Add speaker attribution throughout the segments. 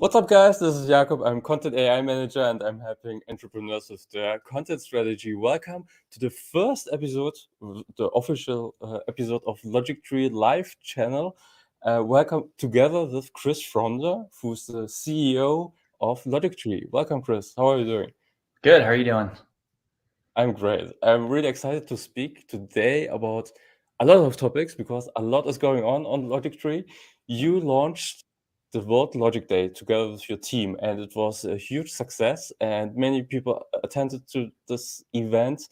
Speaker 1: What's up, guys? This is Jakob. I'm Content AI Manager and I'm helping entrepreneurs with their content strategy. Welcome to the first episode, the official episode of Logictry live channel. Welcome together with Chris Fronda, who's the CEO of Logictry. Welcome, Chris. How are you doing?
Speaker 2: Good. How are you doing?
Speaker 1: I'm great. I'm really excited to speak today about a lot of topics because a lot is going on Logictry. You launched the World Logic Day together with your team, and it was a huge success, and many people attended to this event.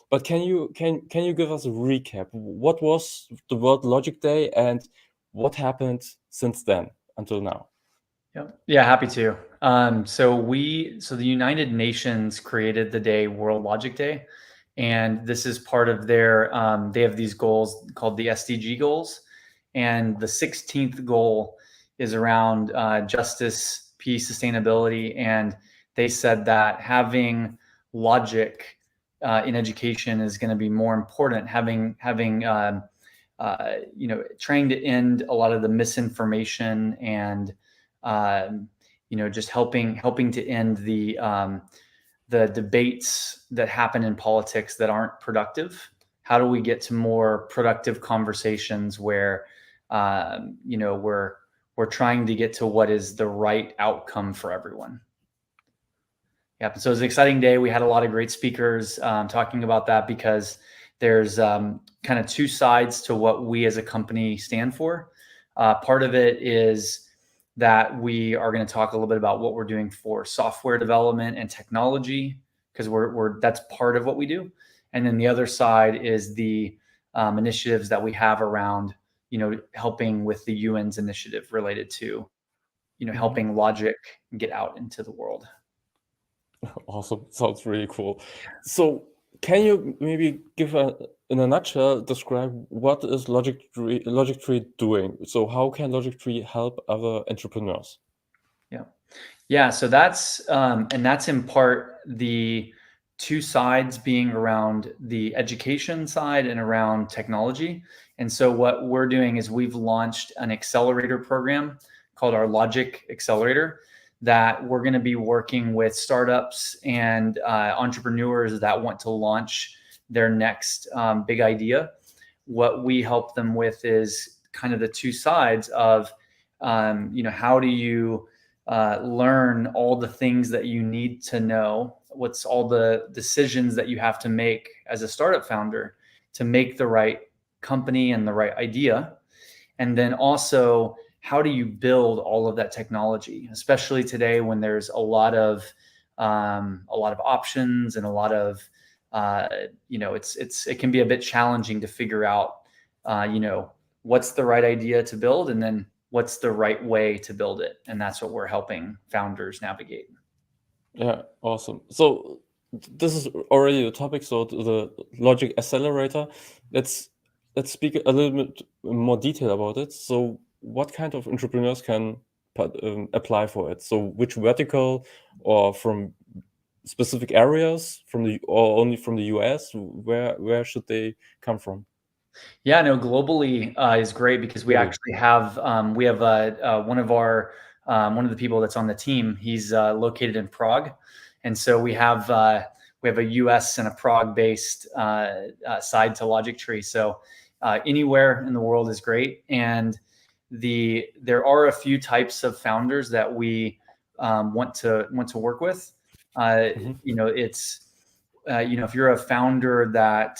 Speaker 1: But can you give us a recap? What was the World Logic Day, and what happened since then until now?
Speaker 2: Yeah, happy to. So the United Nations created the day World Logic Day, and this is part of their. They have these goals called the SDG goals, and the 16th goal is around justice, peace, sustainability, and they said that having logic in education is going to be more important. Having trying to end a lot of the misinformation and just helping to end the debates that happen in politics that aren't productive. How do we get to more productive conversations where we're trying to get to what is the right outcome for everyone? Yeah, so it was an exciting day. We had a lot of great speakers talking about that because there's kind of two sides to what we as a company stand for. Part of it is that we are going to talk a little bit about what we're doing for software development and technology, because that's part of what we do. And then the other side is the initiatives that we have around, helping with the UN's initiative related to, helping logic get out into the world.
Speaker 1: Awesome. Sounds really cool. So can you maybe in a nutshell, describe what is Logictry doing? So how can Logictry help other entrepreneurs?
Speaker 2: Yeah. So that's in part the two sides being around the education side and around technology. And so what we're doing is we've launched an accelerator program called our Logic Accelerator that we're going to be working with startups and entrepreneurs that want to launch their next big idea. What we help them with is kind of the two sides of, how do you learn all the things that you need to know? What's all the decisions that you have to make as a startup founder to make the right company and the right idea? And then also, how do you build all of that technology, especially today when there's a lot of options and a lot of it can be a bit challenging to figure out what's the right idea to build and then what's the right way to build it. And that's what we're helping founders navigate.
Speaker 1: Yeah, awesome. So this is already the topic. So the Logic Accelerator, let's speak a little bit more detail about it. So what kind of entrepreneurs can apply for it? So which vertical, or from specific areas, or only from the US? Where should they come from?
Speaker 2: Yeah, no, globally is great because we actually have one of the people that's on the team. He's located in Prague, and so we have a US and a Prague-based side to Logictry. So anywhere in the world is great, and there are a few types of founders that we want to work with. It's if you're a founder that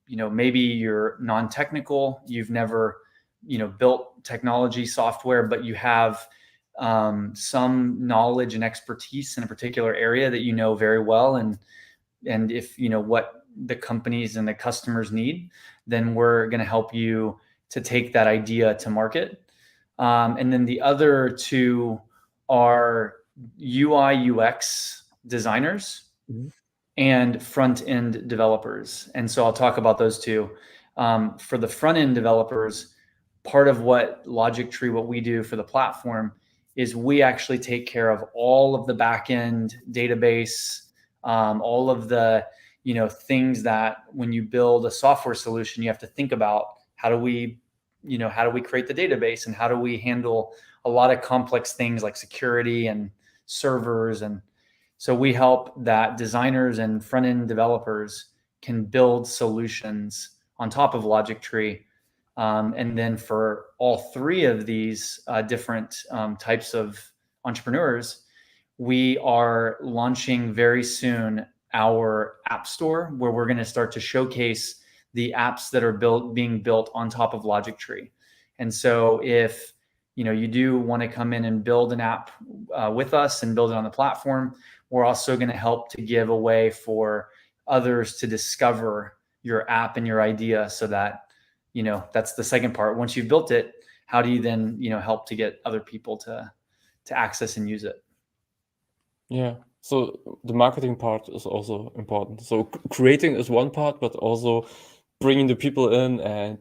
Speaker 2: maybe you're non-technical, you've never built technology software, but you have some knowledge and expertise in a particular area that you know very well, and if you know what the companies and the customers need, then we're going to help you to take that idea to market. And then the other two are UI UX designers and front-end developers. And so I'll talk about those two. For the front-end developers, part of what Logictry, what we do for the platform, is we actually take care of all of the back-end database, all of the things that when you build a software solution, you have to think about how do we how do we create the database, and how do we handle a lot of complex things like security and servers. And so we help that designers and front-end developers can build solutions on top of Logictry. And then for all three of these different types of entrepreneurs, we are launching very soon our app store, where we're going to start to showcase the apps that are being built on top of Logictry. And so if you do want to come in and build an app with us and build it on the platform, we're also going to help to give away for others to discover your app and your idea, so that that's the second part. Once you've built it, how do you then help to get other people to access and use it?
Speaker 1: Yeah. So the marketing part is also important. So creating is one part, but also bringing the people in and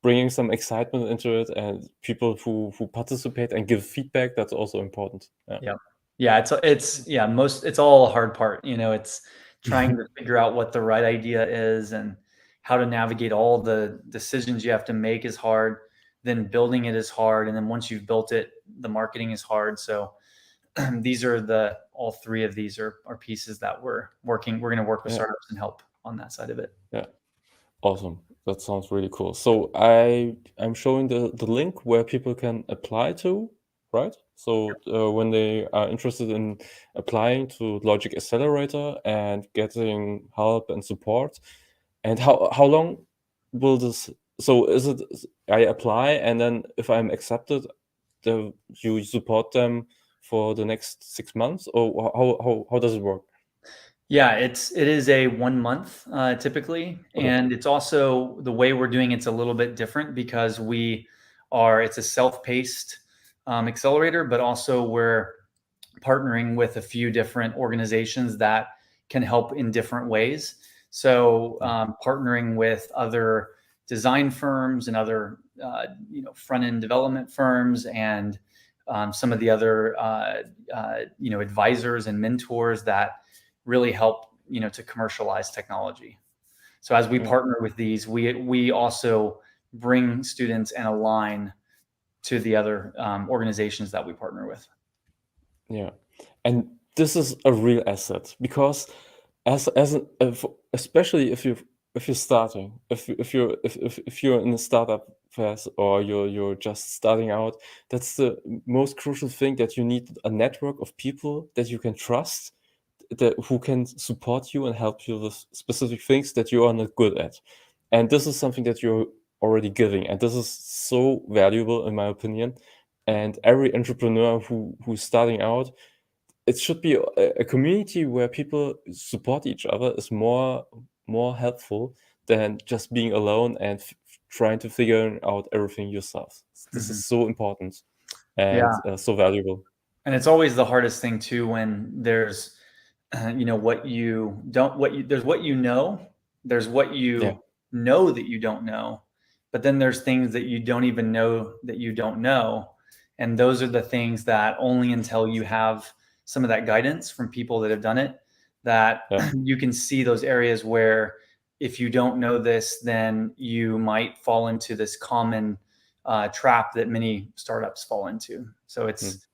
Speaker 1: bringing some excitement into it, and people who participate and give feedback. That's also important.
Speaker 2: Yeah. It's all a hard part. It's trying to figure out what the right idea is and how to navigate all the decisions you have to make is hard. Then building it is hard. And then once you've built it, the marketing is hard. So all three of these are pieces that we're going to work with startups and help on that side of it.
Speaker 1: Yeah. Awesome. That sounds really cool. So I'm showing the link where people can apply to, right? So when they are interested in applying to Logic Accelerator and getting help and support, and how long will this? So is it I apply, and then if I'm accepted, you support them for the next 6 months, or how does it work?
Speaker 2: Yeah, it is a 1 month typically,
Speaker 1: Okay.
Speaker 2: and it's also the way we're doing it's a little bit different because it's a self-paced accelerator, but also we're partnering with a few different organizations that can help in different ways. So partnering with other design firms and other front-end development firms, and some of the other advisors and mentors that really help to commercialize technology. So as we partner with these, we also bring students and align to the other organizations that we partner with.
Speaker 1: Yeah, and this is a real asset, because especially if you're starting, if you're in a startup phase, or you're just starting out, that's the most crucial thing, that you need a network of people that you can trust, who can support you and help you with specific things that you are not good at. And this is something that you're already giving, and this is so valuable in my opinion. And every entrepreneur who's starting out, it should be a community where people support each other is more helpful than just being alone and trying to figure out everything yourself. This is so important and so valuable.
Speaker 2: And it's always the hardest thing too, when there's there's what you know that you don't know, but then there's things that you don't even know that you don't know. And those are the things that only until you have some of that guidance from people that have done it, that you can see those areas where if you don't know this, then you might fall into this common trap that many startups fall into. So it's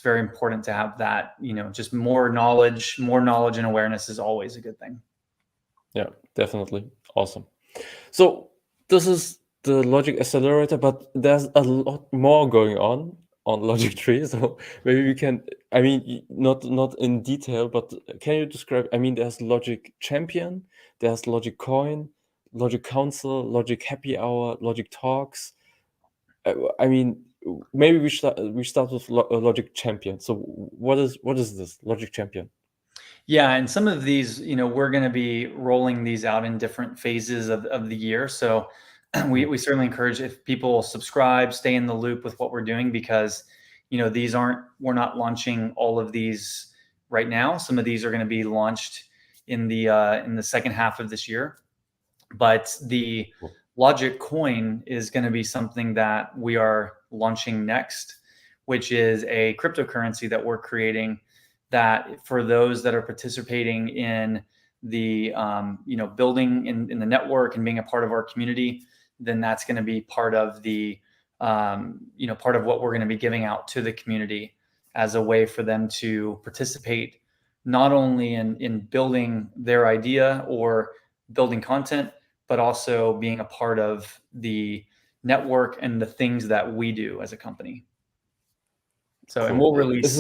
Speaker 2: very important to have that, just more knowledge and awareness is always a good thing.
Speaker 1: Yeah, definitely. Awesome. So this is the Logic Accelerator, but there's a lot more going on Logictry. So maybe we can, not in detail, but can you describe, there's Logic Champion, there's Logic Coin, Logic Council, Logic Happy Hour, Logic Talks. Maybe we start with Logic Champion. So what is this Logic Champion?
Speaker 2: Yeah, and some of these, we're going to be rolling these out in different phases of the year. So we certainly encourage, if people subscribe, stay in the loop with what we're doing, because we're not launching all of these right now. Some of these are going to be launched in the second half of this year. But the Logic Coin is going to be something that we are launching next, which is a cryptocurrency that we're creating, that for those that are participating in the building in the network and being a part of our community, then that's going to be part of the part of what we're going to be giving out to the community as a way for them to participate not only in building their idea or building content, but also being a part of the network and the things that we do as a company. So, and we'll release,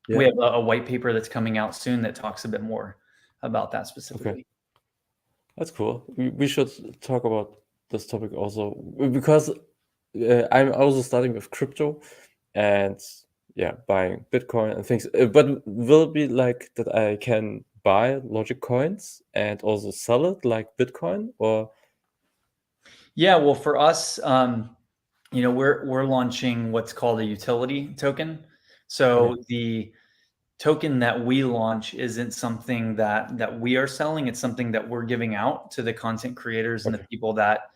Speaker 2: we have a white paper that's coming out soon that talks a bit more about that specifically.
Speaker 1: Okay. That's cool. We should talk about this topic also, because I'm also starting with crypto and buying Bitcoin and things. But will it be like that I can buy Logic coins and also sell it like Bitcoin, or?
Speaker 2: Yeah, well, for us, we're launching what's called a utility token. So the token that we launch isn't something that we are selling. It's something that we're giving out to the content creators and the people that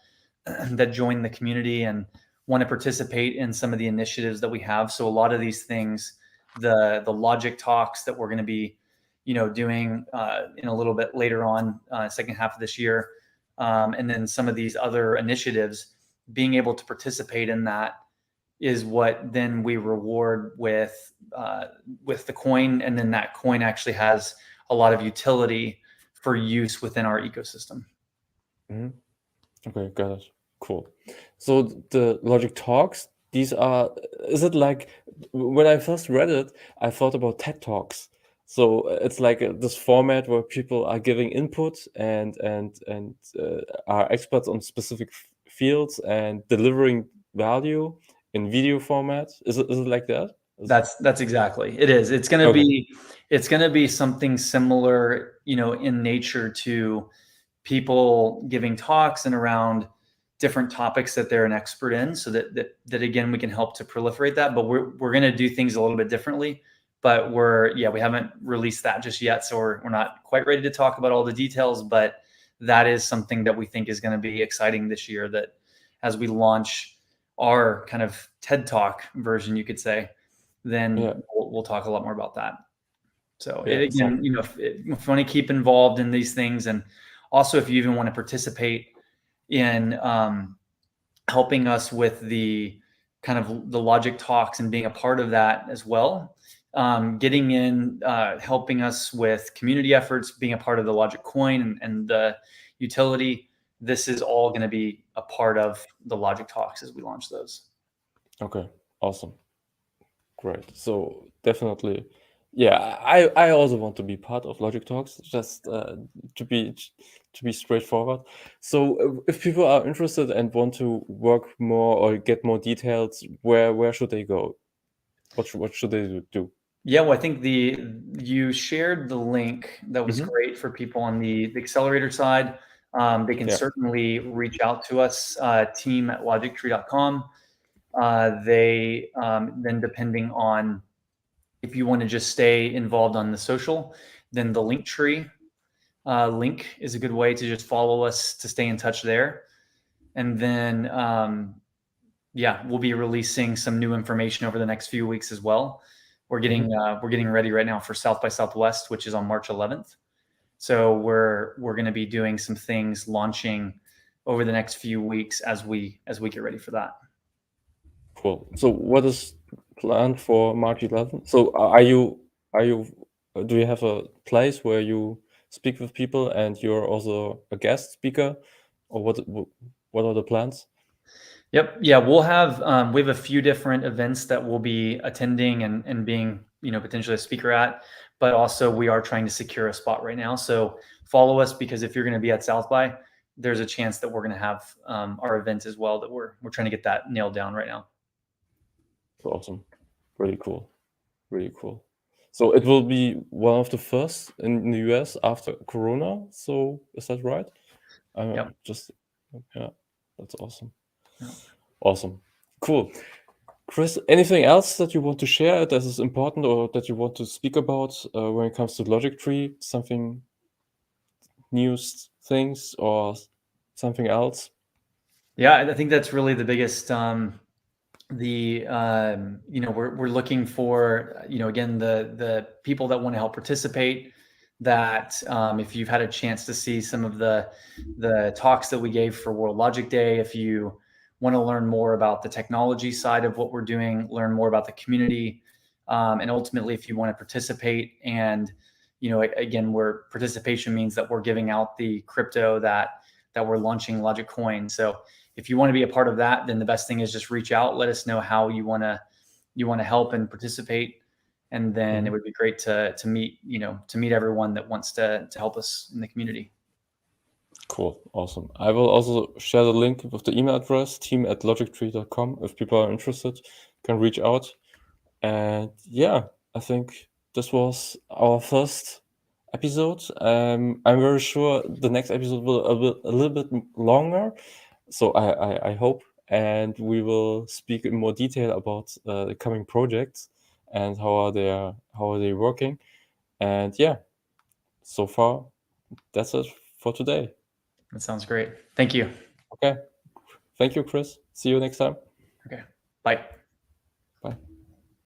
Speaker 2: join the community and want to participate in some of the initiatives that we have. So a lot of these things, the Logic talks that we're going to be, doing in a little bit later on, second half of this year, and then some of these other initiatives, being able to participate in that is what then we reward with the coin, and then that coin actually has a lot of utility for use within our ecosystem.
Speaker 1: Mm-hmm. Okay, got it. Cool. So the Logic talks, is it like, when I first read it, I thought about TED Talks. So it's like this format where people are giving input and are experts on specific fields and delivering value in video format. Is it like that?
Speaker 2: That's exactly it is. It's gonna be something similar, in nature to people giving talks and around different topics that they're an expert in, so that again, we can help to proliferate that. But we're gonna do things a little bit differently. But we haven't released that just yet, so we're not quite ready to talk about all the details. But that is something that we think is going to be exciting this year, that as we launch our kind of TED Talk version, you could say, then we'll talk a lot more about that. So if you want to keep involved in these things, and also if you even want to participate in helping us with the kind of the Logic talks and being a part of that as well, getting in, helping us with community efforts, being a part of the Logic coin and the utility, this is all going to be a part of the Logic talks as we launch those.
Speaker 1: Okay, awesome. Great. So definitely, I also want to be part of Logic Talks, just to be straightforward. So if people are interested and want to work more or get more details, where should they go? What should they do?
Speaker 2: Yeah, well, I think you shared the link that was great for people on the accelerator side. They can certainly reach out to us, team@logictry.com. They then, depending on if you want to just stay involved on the social, then the Linktree link is a good way to just follow us to stay in touch there. And then we'll be releasing some new information over the next few weeks as well. We're getting ready right now for South by Southwest, which is on March 11th. So we're going to be doing some things launching over the next few weeks as we get ready for that.
Speaker 1: Cool. So what is planned for March 11th? So do you have a place where you speak with people and you're also a guest speaker, or what are the plans?
Speaker 2: Yep. Yeah, we'll have we have a few different events that we'll be attending and being, potentially a speaker at, but also we are trying to secure a spot right now. So follow us, because if you're going to be at South by, there's a chance that we're going to have our event as well, that we're trying to get that nailed down right now.
Speaker 1: Awesome. Really cool. Really cool. So it will be one of the first in the US after Corona. So is that right?
Speaker 2: Yep.
Speaker 1: That's awesome.
Speaker 2: Yeah.
Speaker 1: Awesome. Cool. Chris, anything else that you want to share that is important or that you want to speak about when it comes to Logictry? Something, news, things, or something else?
Speaker 2: Yeah, I think that's really the biggest. We're looking for, again, the people that want to help participate, that if you've had a chance to see some of the talks that we gave for World Logic Day, if you want to learn more about the technology side of what we're doing, learn more about the community, and ultimately if you want to participate, and again, where participation means that we're giving out the crypto that we're launching, Logic Coin. So if you want to be a part of that, then the best thing is just reach out, let us know how you want to help and participate, and then it would be great to meet everyone that wants to help us in the community.
Speaker 1: Cool. Awesome. I will also share the link with the email address, team@logictree.com. If people are interested, can reach out. And yeah, I think this was our first episode. I'm very sure the next episode will a little bit longer. So I hope, and we will speak in more detail about the coming projects and how are they working. And yeah, so far that's it for today.
Speaker 2: That sounds great. Thank you.
Speaker 1: Okay. Thank you, Chris. See you next time.
Speaker 2: Okay. Bye.